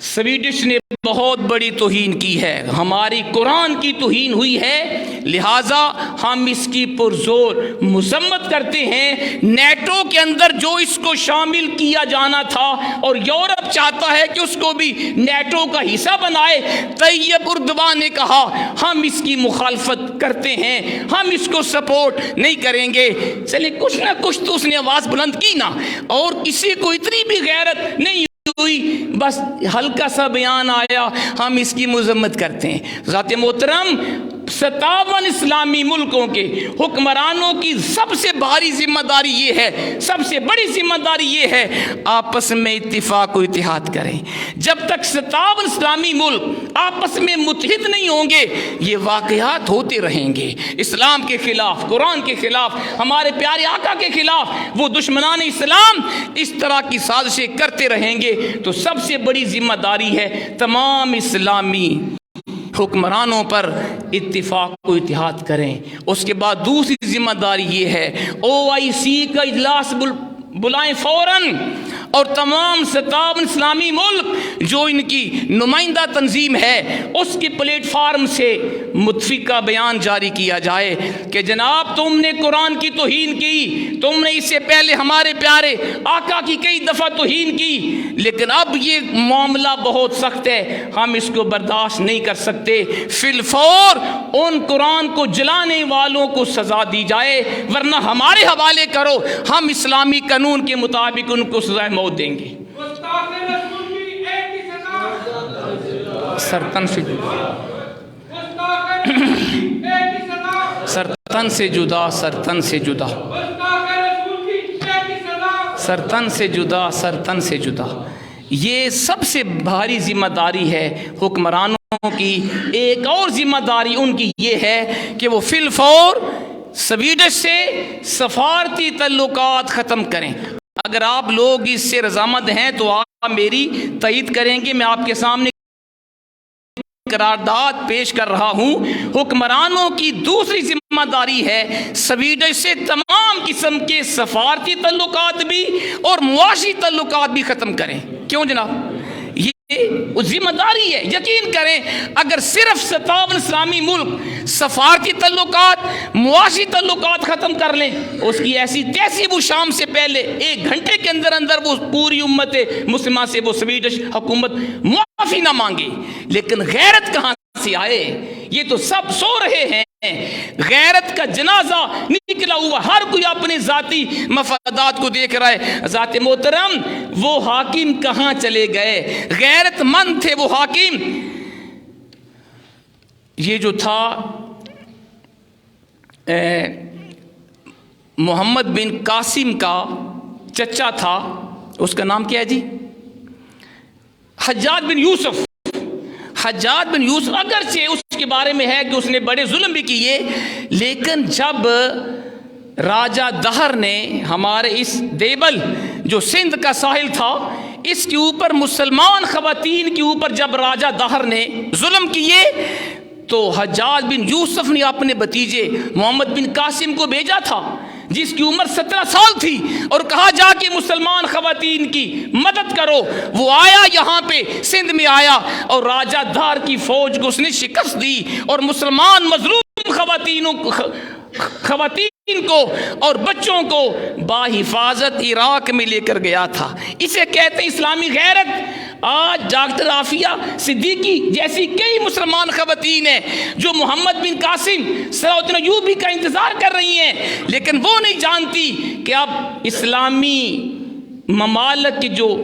سویڈش نے بہت بڑی توہین کی ہے، ہماری قرآن کی توہین ہوئی ہے، لہٰذا ہم اس کی پرزور مذمت کرتے ہیں۔ نیٹو کے اندر جو اس کو شامل کیا جانا تھا، اور یورپ چاہتا ہے کہ اس کو بھی نیٹو کا حصہ بنائے، طیب اردوان نے کہا ہم اس کی مخالفت کرتے ہیں، ہم اس کو سپورٹ نہیں کریں گے۔ چلے کچھ نہ کچھ تو اس نے آواز بلند کی نا، اور کسی کو اتنی بھی غیرت نہیں ہوئی، بس ہلکا سا بیان آیا ہم اس کی مذمت کرتے ہیں۔ ذات محترم 57 اسلامی ملکوں کے حکمرانوں کی سب سے بھاری ذمہ داری یہ ہے، سب سے بڑی ذمہ داری یہ ہے، آپس میں اتفاق و اتحاد کریں۔ جب تک 57 اسلامی ملک آپس میں متحد نہیں ہوں گے، یہ واقعات ہوتے رہیں گے، اسلام کے خلاف، قرآن کے خلاف، ہمارے پیارے آقا کے خلاف۔ وہ دشمنان اسلام اس طرح کی سازشیں کرتے رہیں گے۔ تو سب سے بڑی ذمہ داری ہے تمام اسلامی حکمرانوں پر اتفاق و اتحاد کریں۔ اس کے بعد دوسری ذمہ داری یہ ہے، OIC کا اجلاس بلائیں فوراً، اور تمام 57 اسلامی ملک جو ان کی نمائندہ تنظیم ہے، اس کے پلیٹ فارم سے متفقہ بیان جاری کیا جائے کہ جناب تم نے قرآن کی توہین کی، تم نے اس سے پہلے ہمارے پیارے آقا کی کئی دفعہ توہین کی، لیکن اب یہ معاملہ بہت سخت ہے، ہم اس کو برداشت نہیں کر سکتے، فی الفور ان قرآن کو جلانے والوں کو سزا دی جائے، ورنہ ہمارے حوالے کرو، ہم اسلامی قانون کے مطابق ان کو سزا موت دیں گے۔ سرتن سے سرتن سے جدا، سرتن سے جدا، سرتن سے جدا، سرتن سے جدا۔ یہ سب سے بھاری ذمہ داری ہے حکمرانوں کی۔ ایک اور ذمہ داری ان کی یہ ہے کہ وہ فی الفور سویڈش سے سفارتی تعلقات ختم کریں۔ اگر آپ لوگ اس سے رضامند ہیں تو آپ میری تائید کریں گے، میں آپ کے سامنے قرارداد پیش کر رہا ہوں۔ حکمرانوں کی دوسری ذمہ داری ہے سویڈش سے تمام قسم کے سفارتی تعلقات بھی اور معاشی تعلقات بھی ختم کریں۔ کیوں جناب؟ ذمہ داری ہے. یقین کریں اگر صرف 57 اسلامی ملک سفارتی تعلقات معاشی تعلقات ختم کر لیں, اس کی ایسی تیسی وہ شام سے پہلے 1 گھنٹے کے اندر اندر وہ پوری امت مسلمہ سے وہ سویڈش حکومت معافی نہ مانگے. لیکن غیرت کہاں سے آئے؟ یہ تو سب سو رہے ہیں. غیرت کا جنازہ نکلا ہوا, ہر کوئی اپنے ذاتی مفادات کو دیکھ رہا ہے. ذات محترم وہ حاکم کہاں چلے گئے؟ غیرت مند تھے وہ حاکم. یہ جو تھا محمد بن قاسم کا چچا تھا, اس کا نام کیا ہے جی؟ حجاج بن یوسف. حجاج بن یوسف اگرچہ اس کے بارے میں ہے کہ اس نے بڑے ظلم بھی کیے, لیکن جب راجہ دہر نے ہمارے اس دیبل جو سندھ کا ساحل تھا اس کے اوپر مسلمان خواتین کے اوپر جب راجہ دہر نے ظلم کیے تو حجاج بن یوسف نے اپنے بھتیجے محمد بن قاسم کو بھیجا تھا جس کی عمر 17 سال تھی, اور کہا جا کے مسلمان خواتین کی مدد کرو. وہ آیا, یہاں پہ سندھ میں آیا, اور راجہ دھار کی فوج کو اس نے شکست دی اور مسلمان مظلوم خواتین کو اور بچوں کو باحفاظت عراق میں لے کر گیا تھا. اسے کہتے ہیں اسلامی غیرت. آج ڈاکٹر عافیہ صدیقی جیسی کئی مسلمان خواتین ہیں جو محمد بن قاسم صلاح الدین ایوبی کا انتظار کر رہی ہیں, لیکن وہ نہیں جانتی کہ اب اسلامی ممالک کے جو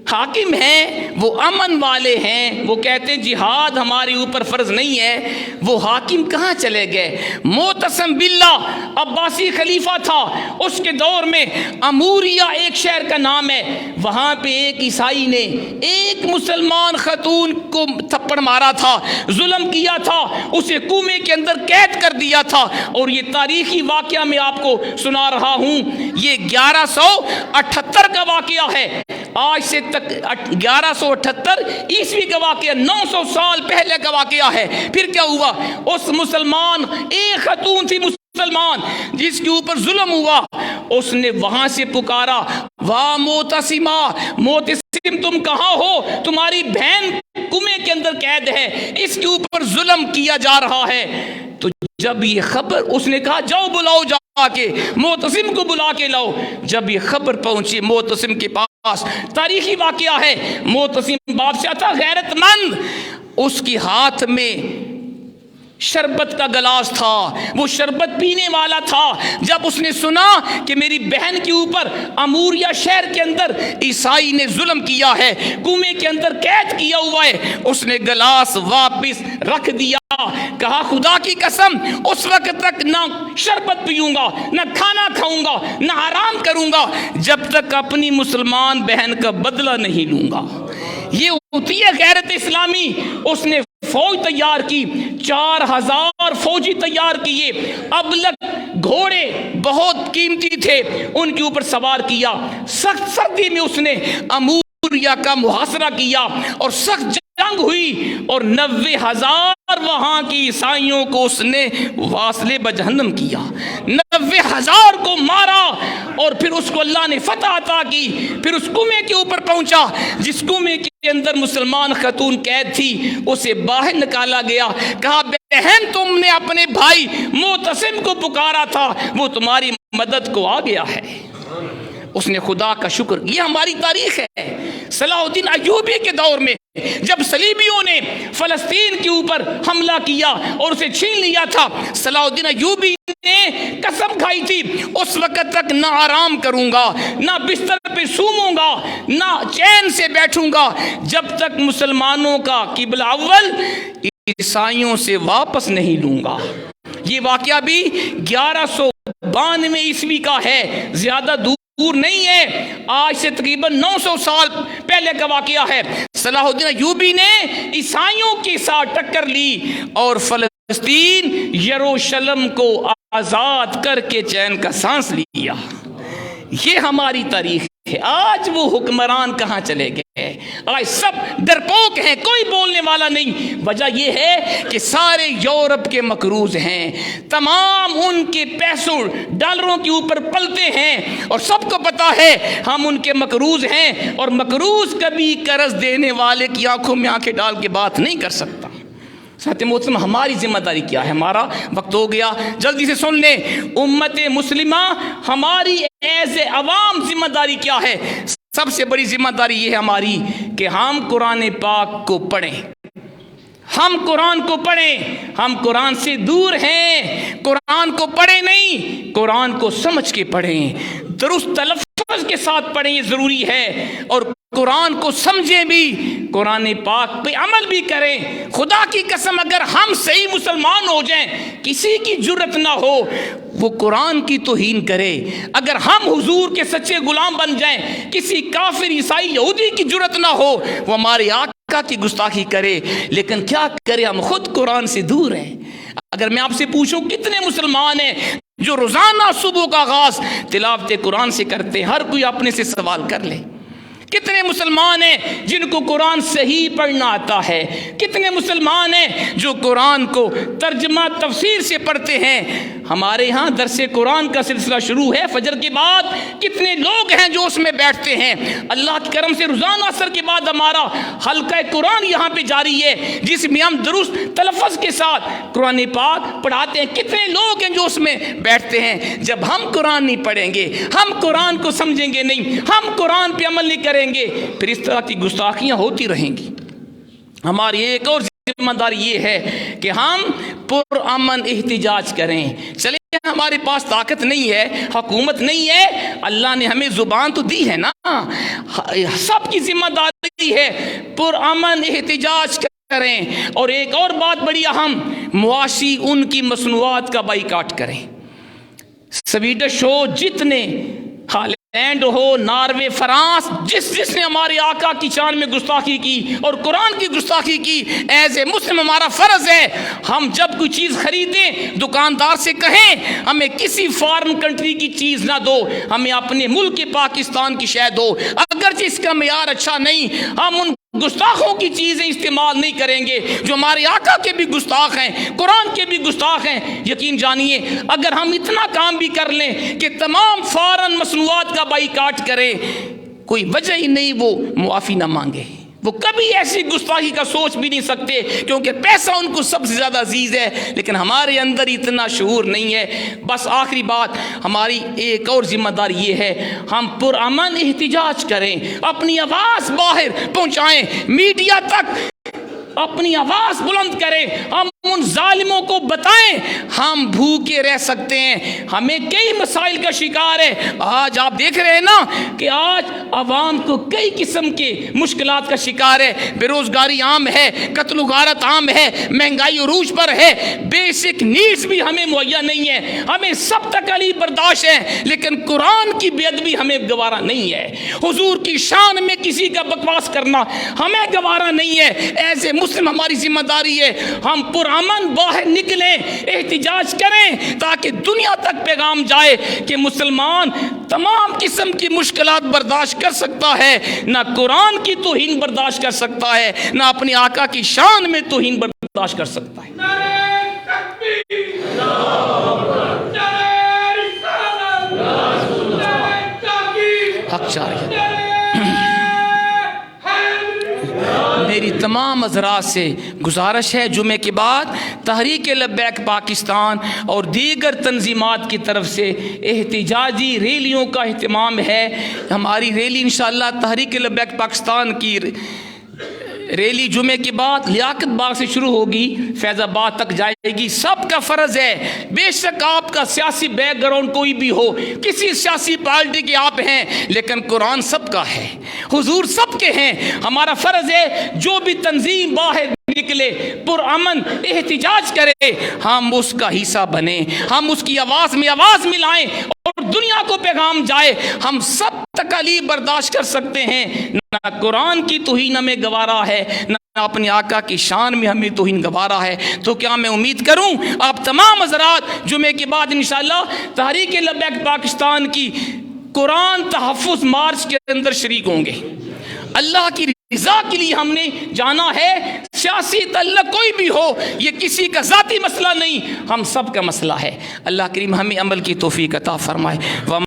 حاکم ہیں وہ امن والے ہیں. وہ کہتے ہیں جہاد ہمارے اوپر فرض نہیں ہے. وہ حاکم کہاں چلے گئے؟ معتصم باللہ عباسی خلیفہ تھا اس کے دور میں. اموریہ ایک شہر کا نام ہے, وہاں پہ ایک عیسائی نے ایک مسلمان خاتون کو تھپڑ مارا تھا, ظلم کیا تھا, اسے کنویں کے اندر قید کر دیا تھا. اور یہ تاریخی واقعہ میں آپ کو سنا رہا ہوں. یہ 1178 کا واقعہ ہے. آج سے تک 1178 عیسوی کا واقعہ, 900 سال پہلے کا واقعہ ہے. پھر کیا ہوا؟ اس مسلمان ایک خاتون تھی مسلمان جس کے اوپر ظلم ہوا, اس نے وہاں سے پکارا, واہ معتصمہ, معتصم تم کہاں ہو؟ تمہاری بہن کنویں کے اندر قید ہے, اس کے اوپر ظلم کیا جا رہا ہے. تو جب یہ خبر, اس نے کہا جاؤ بلاؤ جا کے معتصم کو بلا کے لاؤ. جب یہ خبر پہنچی معتصم کے پاس, تاریخی واقعہ ہے, معتصم باپ سے تھا غیرت مند, اس کے ہاتھ میں شربت کا گلاس تھا, وہ شربت پینے والا تھا. جب اس نے سنا کہ میری بہن کے اوپر اموریہ شہر کے اندر عیسائی نے ظلم کیا ہے, کنویں کے اندر قید کیا ہوا ہے, اس نے گلاس واپس رکھ دیا. کہا خدا کی قسم اس وقت تک نہ شربت پیوں گا, نہ کھانا کھاؤں گا, نہ آرام کروں گا جب تک اپنی مسلمان بہن کا بدلہ نہیں لوں گا. یہ ہوتی ہے غیرت اسلامی. اس نے فوج تیار کی, 4000 فوجی تیار کیے, ابلک گھوڑے بہت قیمتی تھے ان کے اوپر سوار کیا. سخت سردی میں اس نے اموریہ کا محاصرہ کیا اور سخت جنگ ہوئی, اور 90,000 وہاں کی عیسائیوں کو اس نے واصلے بجہنم کیا. 90,000 کو مارا, اور پھر اس کو اللہ نے فتح عطا کی. پھر اس کنویں کے اوپر پہنچا, جس کنویں کے اندر مسلمان خاتون قید تھی, اسے باہر نکالا گیا. کہا بہن تم نے اپنے بھائی معتصم کو پکارا تھا, وہ تمہاری مدد کو آ گیا ہے. اس نے خدا کا شکر. یہ ہماری تاریخ ہے. صلاح الدین ایوبی کے دور میں جب صلیبیوں نے فلسطین کے اوپر حملہ کیا اور اسے چھین لیا تھا, صلاح الدین ایوبی نے قسم کھائی تھی اس وقت تک نہ آرام کروں گا, نہ بستر پہ سوموں گا, نہ چین سے بیٹھوں گا جب تک مسلمانوں کا قبلہ اول عیسائیوں سے واپس نہیں لوں گا. یہ واقعہ بھی 1192 عیسوی کا ہے, زیادہ دور نہیں ہے, آج سے تقریباً 900 سال پہلے کا واقعہ ہے. صلاح الدین ایوبی نے عیسائیوں کے ساتھ ٹکر لی اور فلسطین یروشلم کو آزاد کر کے چین کا سانس لیا. یہ ہماری تاریخ تھے، آج وہ حکمران کہاں چلے گئے؟ آج سب ڈرپوک ہیں، کوئی بولنے والا نہیں۔ وجہ یہ ہے کہ سارے یورپ کے مقروض ہیں، تمام ان کے پیسوں ڈالروں کے اوپر پلتے ہیں، اور سب کو پتا ہے ہم ان کے مقروض ہیں، اور مقروض کبھی قرض دینے والے کی آنکھوں میں آنکھیں ڈال کے بات نہیں کر سکتا۔ ساتھ محترم، ہماری ذمہ داری کیا ہے؟ ہمارا وقت ہو گیا، جلدی سے سن لیں۔ امت مسلمہ ہماری ایز اے عوام ذمہ داری کیا ہے؟ سب سے بڑی ذمہ داری یہ ہے ہماری کہ ہم قرآن پاک کو پڑھیں، ہم قرآن کو پڑھیں۔ ہم قرآن سے دور ہیں، قرآن کو پڑھیں نہیں، قرآن کو سمجھ کے پڑھیں، درست تلفظ کے ساتھ پڑھیں، یہ ضروری ہے، اور قرآن کو سمجھیں بھی، قرآن پاک پہ عمل بھی کریں۔ خدا کی قسم اگر ہم صحیح مسلمان ہو جائیں، کسی کی جرت نہ ہو وہ قرآن کی توہین کرے۔ اگر ہم حضور کے سچے غلام بن جائیں، کسی کافر عیسائی یہودی کی جرت نہ ہو وہ ہمارے آقا کی گستاخی کرے، لیکن کیا کرے، ہم خود قرآن سے دور ہیں۔ اگر میں آپ سے پوچھوں کتنے مسلمان ہیں جو روزانہ صبح کا آغاز تلاوت قرآن سے کرتے ہیں؟ ہر کوئی اپنے سے سوال کر لے۔ کتنے مسلمان ہیں جن کو قرآن صحیح پڑھنا آتا ہے؟ کتنے مسلمان ہیں جو قرآن کو ترجمہ تفسیر سے پڑھتے ہیں؟ ہمارے ہاں درس قرآن کا سلسلہ شروع ہے فجر کے بعد، کتنے لوگ ہیں جو اس میں بیٹھتے ہیں؟ اللہ کے کرم سے روزانہ عصر کے بعد ہمارا حلقہ قرآن یہاں پہ جاری ہے، جس میں ہم درست تلفظ کے ساتھ قرآن پاک پڑھاتے ہیں۔ کتنے لوگ ہیں جو اس میں بیٹھتے ہیں؟ جب ہم قرآن نہیں پڑھیں گے، ہم قرآن کو سمجھیں گے نہیں، ہم قرآن پہ عمل نہیں کریں گے، پھر اس طرح کی گستاخیاں ہوتی رہیں گی۔ ہماری ایک اور ذمہ داری یہ ہے کہ ہم پرامن احتجاج کریں۔ چلیں ہمارے پاس طاقت نہیں ہے، حکومت نہیں ہے، اللہ نے ہمیں زبان تو دی ہے نا، سب کی ذمہ داری ہے پرامن احتجاج کریں۔ اور ایک اور بات بڑی اہم، معاشی ان کی مصنوعات کا بائیکاٹ کریں۔ سویڈش ہو، جتنے ہالینڈ ہو، ناروے، فرانس، جس نے ہمارے آقا کی شان میں گستاخی کی اور قرآن کی گستاخی کی، ایز اے مسلم ہمارا فرض ہے ہم جب کوئی چیز خریدیں دکاندار سے کہیں ہمیں کسی فارن کنٹری کی چیز نہ دو، ہمیں اپنے ملک پاکستان کی شے دو۔ اگرچہ اس کا معیار اچھا نہیں، ہم ان گستاخوں کی چیزیں استعمال نہیں کریں گے جو ہمارے آقا کے بھی گستاخ ہیں، قرآن کے بھی گستاخ ہیں۔ یقین جانیے اگر ہم اتنا کام بھی کر لیں کہ تمام فارن مصنوعات کا بائیکاٹ کریں، کوئی وجہ ہی نہیں وہ معافی نہ مانگے، وہ کبھی ایسی گستاخی کا سوچ بھی نہیں سکتے، کیونکہ پیسہ ان کو سب سے زیادہ عزیز ہے، لیکن ہمارے اندر اتنا شعور نہیں ہے۔ بس آخری بات، ہماری ایک اور ذمہ داری یہ ہے ہم پرامن احتجاج کریں، اپنی آواز باہر پہنچائیں، میڈیا تک اپنی آواز بلند کریں، ہم ان ظالموں کو بتائیں ہم بھوکے رہ سکتے ہیں، ہمیں کئی مسائل کا شکار ہے۔ آج آپ دیکھ رہے ہیں نا کہ آج عوام کو کئی قسم کے مشکلات کا شکار ہے، بے روزگاری عام ہے، قتل و غارت عام ہے، مہنگائی عروج پر ہے، بیسک نیڈز بھی ہمیں مہیا نہیں ہے، ہمیں سب تکالیف برداشت ہے، لیکن قرآن کی بے ادبی ہمیں گوارا نہیں ہے، حضور کی شان میں کسی کا بکواس کرنا ہمیں گوارا نہیں ہے۔ ایسے مسلم ہماری ذمہ داری ہے ہم پرامن باہر نکلیں، احتجاج کریں تاکہ دنیا تک پیغام جائے کہ مسلمان تمام قسم کی مشکلات برداشت کر سکتا ہے، نہ قرآن کی توہین برداشت کر سکتا ہے، نہ اپنے آقا کی شان میں توہین برداشت کر سکتا ہے۔ حق جاری ہے۔ میری تمام حضرات سے گزارش ہے جمعے کے بعد تحریک لبیک پاکستان اور دیگر تنظیمات کی طرف سے احتجاجی ریلیوں کا اہتمام ہے۔ ہماری ریلی انشاءاللہ تحریک لبیک پاکستان کی ریلی جمعے کے بعد لیاقت باغ سے شروع ہوگی، فیض آباد تک جائے گی۔ سب کا فرض ہے، بے شک آپ کا سیاسی بیک گراؤنڈ کوئی بھی ہو، کسی سیاسی پارٹی کے آپ ہیں، لیکن قرآن سب کا ہے، حضور سب کے ہیں۔ ہمارا فرض ہے جو بھی تنظیم باہر نکلے پرامن احتجاج کرے، ہم اس کا حصہ بنیں، ہم اس کی آواز میں آواز ملائیں اور دنیا کو پیغام جائے ہم سب تکالیف برداشت کر سکتے ہیں۔ نہ قرآن کی توہین ہمیں گوارا ہے، نہ اپنے آقا کی شان میں ہمیں توہین گوارا ہے۔ تو کیا میں امید کروں آپ تمام حضرات جمعے کے بعد انشاءاللہ تحریک لبیک پاکستان کی قرآن تحفظ مارچ کے اندر شریک ہوں گے. اللہ کی رضا کے لیے ہم نے جانا ہے. سیاسی تعلق کوئی بھی ہو، یہ کسی کا ذاتی مسئلہ نہیں، ہم سب کا مسئلہ ہے. اللہ کریم ہمیں عمل کی توفیق عطا فرمائے.